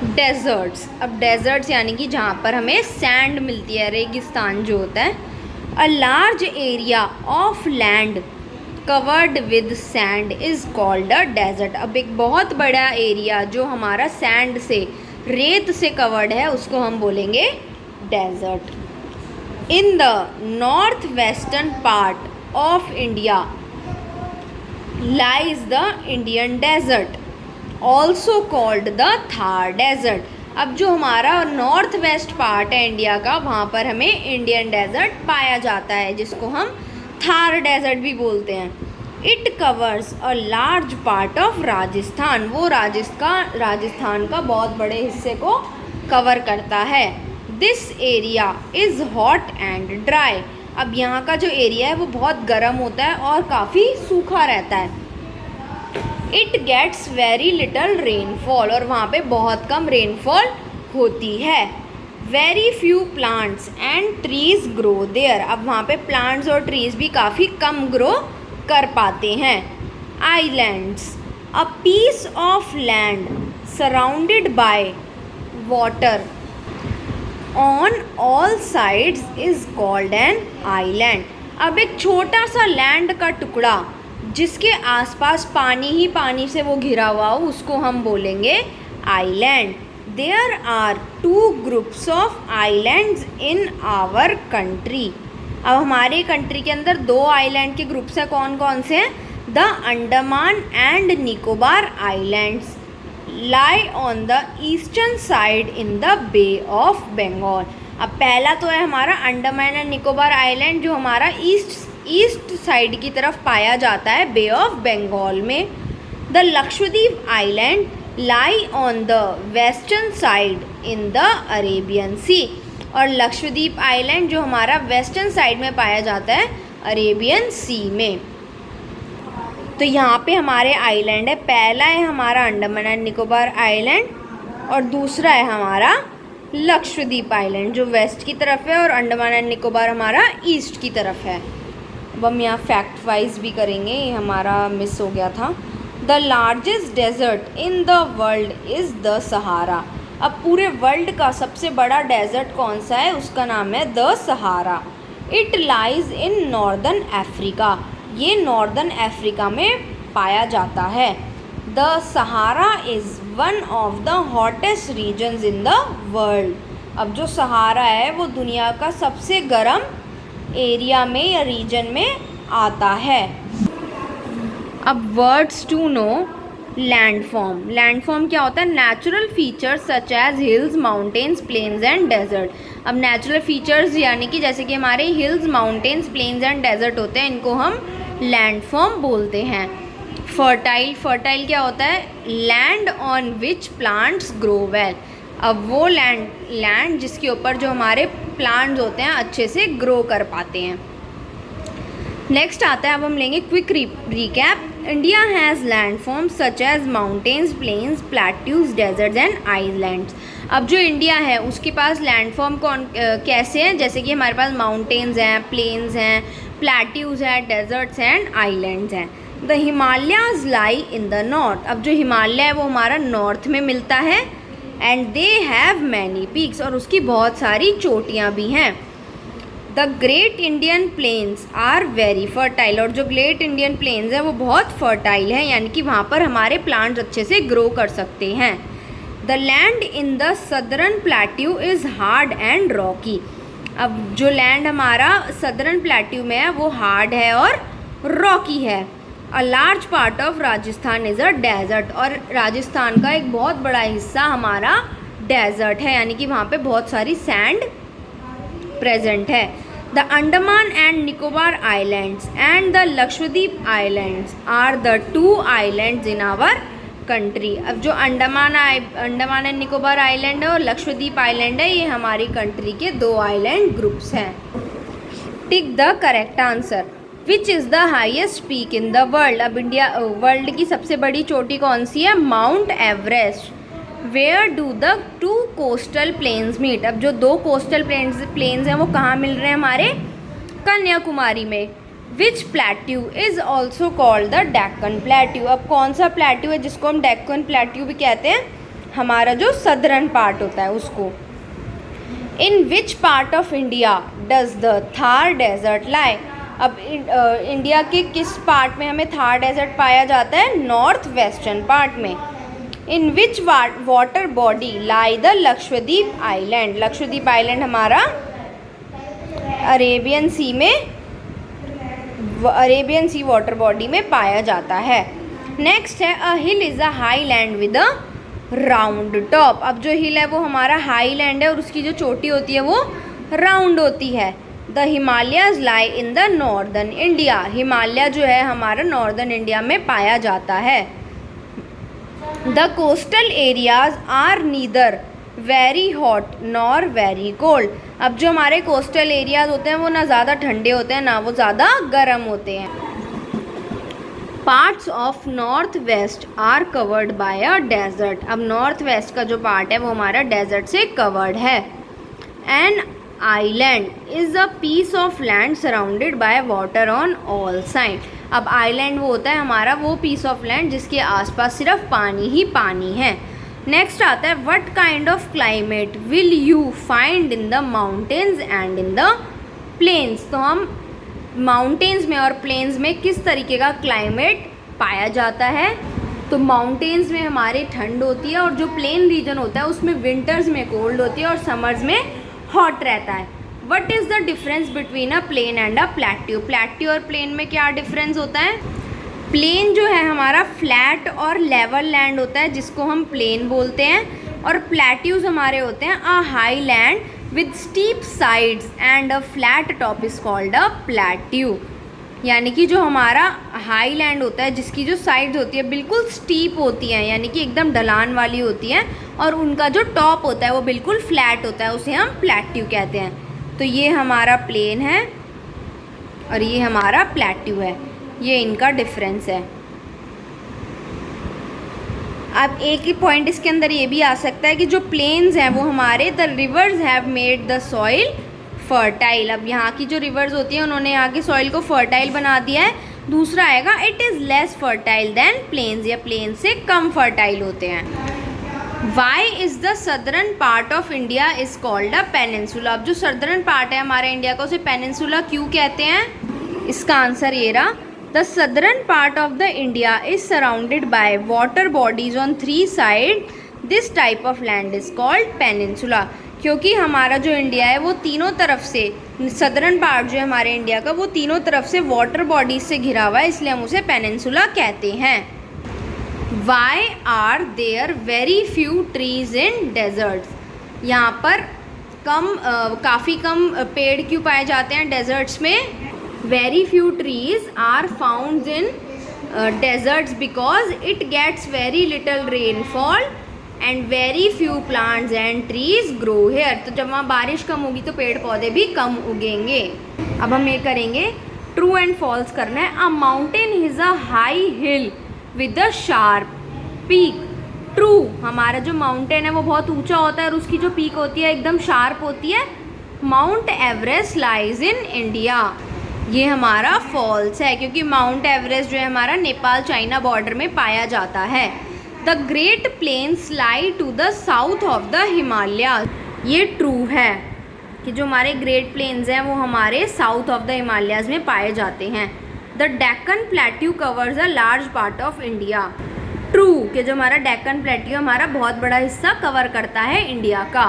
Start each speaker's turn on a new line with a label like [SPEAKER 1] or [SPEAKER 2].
[SPEAKER 1] Desserts. अब desserts यानी कि जहाँ पर हमें सैंड मिलती है, रेगिस्तान जो होता है। A large area of land covered with sand is called a desert. अब एक बहुत बड़ा एरिया जो हमारा सैंड से, रेत से कवर्ड है, उसको हम बोलेंगे desert. In the north western part of India lies the Indian desert also called the Thar desert. अब जो हमारा नॉर्थ वेस्ट पार्ट है इंडिया का, वहाँ पर हमें इंडियन डेजर्ट पाया जाता है, जिसको हम थार डेजर्ट भी बोलते हैं। It covers a large part of Rajasthan. वो राजस्थान का बहुत बड़े हिस्से को कवर करता है। This area is hot and dry. अब यहाँ का जो एरिया है वो बहुत गर्म होता है और काफ़ी सूखा रहता है। It gets very little rainfall, और वहाँ पे बहुत कम रेनफॉल होती है। Very few plants and trees grow there. अब वहाँ पे प्लांट्स और ट्रीज भी काफ़ी कम ग्रो कर पाते हैं। Islands, a piece of land surrounded by water on all sides is called an island. अब एक छोटा सा लैंड का टुकड़ा जिसके आसपास पानी ही पानी से वो घिरा हुआ हो, उसको हम बोलेंगे island. There are 2 groups of islands in our country. अब हमारे कंट्री के अंदर 2 आइलैंड के ग्रुप्स हैं। कौन कौन से हैं? The Andaman and Nicobar islands lie on the eastern side in the Bay of Bengal. अब पहला तो है हमारा अंडमान एंड निकोबार आइलैंड, जो हमारा ईस्ट साइड की तरफ पाया जाता है, बे ऑफ बंगाल में। The Lakshadweep island lie on the western side in the Arabian sea. और लक्षद्वीप आइलैंड जो हमारा वेस्टर्न साइड में पाया जाता है, अरेबियन सी में। तो यहाँ पे हमारे आइलैंड है, पहला है हमारा अंडमान एंड निकोबार आइलैंड, और दूसरा है हमारा लक्षद्वीप आइलैंड जो वेस्ट की तरफ है, और अंडमान एंड निकोबार हमारा ईस्ट की तरफ है। अब हम यहाँ फैक्ट वाइज भी करेंगे, ये हमारा मिस हो गया था। The largest desert in the world is the Sahara. अब पूरे वर्ल्ड का सबसे बड़ा डेजर्ट कौन सा है? उसका नाम है the Sahara. It lies in northern Africa. ये नॉर्दर्न अफ्रीका में पाया जाता है। The Sahara is one of the hottest regions in the world. अब जो सहारा है वो दुनिया का सबसे गर्म एरिया में या रीजन में आता है। अब words to know landform. Landform क्या होता है? Natural features such as hills, mountains, plains and desert. अब नेचुरल फीचर्स यानी कि जैसे कि हमारे hills, mountains, plains and desert होते हैं, इनको हम लैंडफॉर्म बोलते हैं। फर्टाइल, फर्टाइल क्या होता है? Land on which plants grow well. अब वो लैंड जिसके ऊपर जो हमारे प्लांट्स होते हैं अच्छे से ग्रो कर पाते हैं। नेक्स्ट आता है, अब हम लेंगे quick recap. India has landform such as mountains, plains, plateaus, deserts and islands. अब जो इंडिया है उसके पास लैंडफॉर्म कैसे हैं? जैसे कि हमारे पास माउंटेन्स हैं, प्लेन्स हैं, प्लेट्यूज हैं, डेजर्ट्स एंड आइलैंड्स हैं। The Himalayas lie in the north. अब जो हिमालय है वो हमारा नॉर्थ में मिलता है। And they have many peaks, और उसकी बहुत सारी चोटियाँ भी हैं। The great Indian plains are very fertile. और जो ग्रेट इंडियन प्लेन्स हैं वो बहुत फर्टाइल हैं, यानी कि वहाँ पर हमारे प्लांट्स अच्छे से ग्रो कर सकते हैं। The land in the southern plateau is hard and Rocky. अब जो लैंड हमारा सदर्न प्लेट्यू में है वो हार्ड है और रॉकी है। A large part of Rajasthan is a desert. और राजस्थान का एक बहुत बड़ा हिस्सा हमारा डेजर्ट है, यानी कि वहाँ पे बहुत सारी सैंड प्रेजेंट है। The Andaman and Nicobar islands and the Lakshadweep islands are the 2 islands in our country. अब जो अंडमान एंड निकोबार आइलैंड है और लक्षद्वीप आइलैंड है, ये हमारी कंट्री के 2 आइलैंड ग्रुप्स हैं। Tick the correct answer. Which is the highest peak in the world. अब वर्ल्ड की सबसे बड़ी चोटी कौन सी है? Mount Everest. Where do the 2 coastal plains meet. अब जो 2 कोस्टल प्लेन्स हैं वो कहाँ मिल रहे हैं? हमारे कन्याकुमारी में। Which plateau is also called the Deccan plateau. अब कौन सा प्लेट्यू है जिसको हम डेक्कन प्लेट्यू भी कहते हैं? हमारा जो सदर्न पार्ट होता है उसको। In which part of India does the Thar desert lie. अब इंडिया के किस पार्ट में हमें थार डेजर्ट पाया जाता है? नॉर्थ वेस्टर्न पार्ट में। In which water body lie the Lakshadweep island. Lakshadweep island हमारा अरेबियन सी वाटर बॉडी में पाया जाता है। नेक्स्ट है a hill is a highland with a round top. अब जो हिल है वो हमारा हाई लैंड है और उसकी जो चोटी होती है वो राउंड होती है। The Himalayas lie in the northern India. Himalaya जो है हमारा नॉर्दर्न इंडिया में पाया जाता है। The coastal areas are neither very hot nor very cold. अब जो हमारे कोस्टल एरियाज होते हैं वो ना ज़्यादा ठंडे होते हैं ना वो ज़्यादा गर्म होते हैं। Parts of north west are covered by a desert. अब नॉर्थ वेस्ट का जो पार्ट है वो हमारा डेजर्ट से कवर्ड है। An island is a piece of land surrounded by water on all side. अब आइलैंड वो होता है हमारा वो पीस ऑफ लैंड जिसके आसपास सिर्फ पानी ही पानी है। नेक्स्ट आता है what kind of climate will you find in the mountains and in the plains. तो हम माउंटेन्स में और प्लेन्स में किस तरीके का क्लाइमेट पाया जाता है? तो माउंटेन्स में हमारे ठंड होती है और जो प्लेन रीजन होता है उसमें विंटर्स में कोल्ड होती है और समर्स में हॉट रहता है। What is the difference between a plain and a plateau. Plateau और प्लेन में क्या डिफरेंस होता है? प्लेन जो है हमारा फ्लैट और लेवल लैंड होता है जिसको हम प्लेन बोलते हैं, और प्लेट्यूज हमारे होते हैं अ highland with steep sides and a flat top is called a plateau. यानी कि जो हमारा हाई लैंड होता है जिसकी जो साइड्स होती है बिल्कुल स्टीप होती हैं, यानी कि एकदम ढलान वाली होती हैं, और उनका जो टॉप होता है वो बिल्कुल फ्लैट होता है, उसे हम प्लेट्यू कहते हैं। तो ये हमारा प्लेन है और ये हमारा प्लेट्यू है, ये इनका डिफरेंस है। अब एक ही पॉइंट इसके अंदर ये भी आ सकता है कि जो प्लेन्स हैं वो हमारे the reverse have made the soil fertile. अब यहाँ की जो रिवर्स होती हैं उन्होंने यहाँ की सॉइल को फर्टाइल बना दिया है। दूसरा आएगा it is less fertile than plains, या प्लेन्स से कम फर्टाइल होते हैं। Why is the southern part of India is called a peninsula. अब जो सदर्न पार्ट है हमारे इंडिया का उसे पेनिनसुला क्यों कहते हैं? इसका आंसर ये रहा, the southern part of the India is surrounded by water bodies on 3 side, this type of land is called peninsula. क्योंकि हमारा जो इंडिया है वो तीनों तरफ से, सदर्न पार्ट जो है हमारे इंडिया का वो तीनों तरफ से वाटर बॉडीज से घिरा हुआ है, इसलिए हम उसे पेनिनसुला कहते हैं। Why are there very few trees in deserts. यहाँ पर काफ़ी कम पेड़ क्यों पाए जाते हैं डेजर्ट्स में? Very few trees are found in deserts because it gets very little rainfall and very few plants and trees grow here. तो जब वहाँ बारिश कम होगी तो पेड़ पौधे भी कम उगेंगे। अब हम ये करेंगे ट्रू एंड फॉल्स करना है। अ mountain is a high heel with a sharp peak. True, हमारा जो माउंटेन है वो बहुत ऊंचा होता है और उसकी जो पीक होती है एकदम शार्प होती है। Mount Everest lies in India. ये हमारा फॉल्स है क्योंकि माउंट एवरेस्ट जो है हमारा नेपाल चाइना बॉर्डर में पाया जाता है। The great plains lie to the south of the Himalaya. ये ट्रू है कि जो हमारे ग्रेट प्लेन्स हैं वो हमारे साउथ ऑफ द हिमालयाज में पाए जाते हैं। The Deccan plateau covers a large part of India. True कि जो हमारा डेक्कन प्लेट्यू हमारा बहुत बड़ा हिस्सा कवर करता है इंडिया का।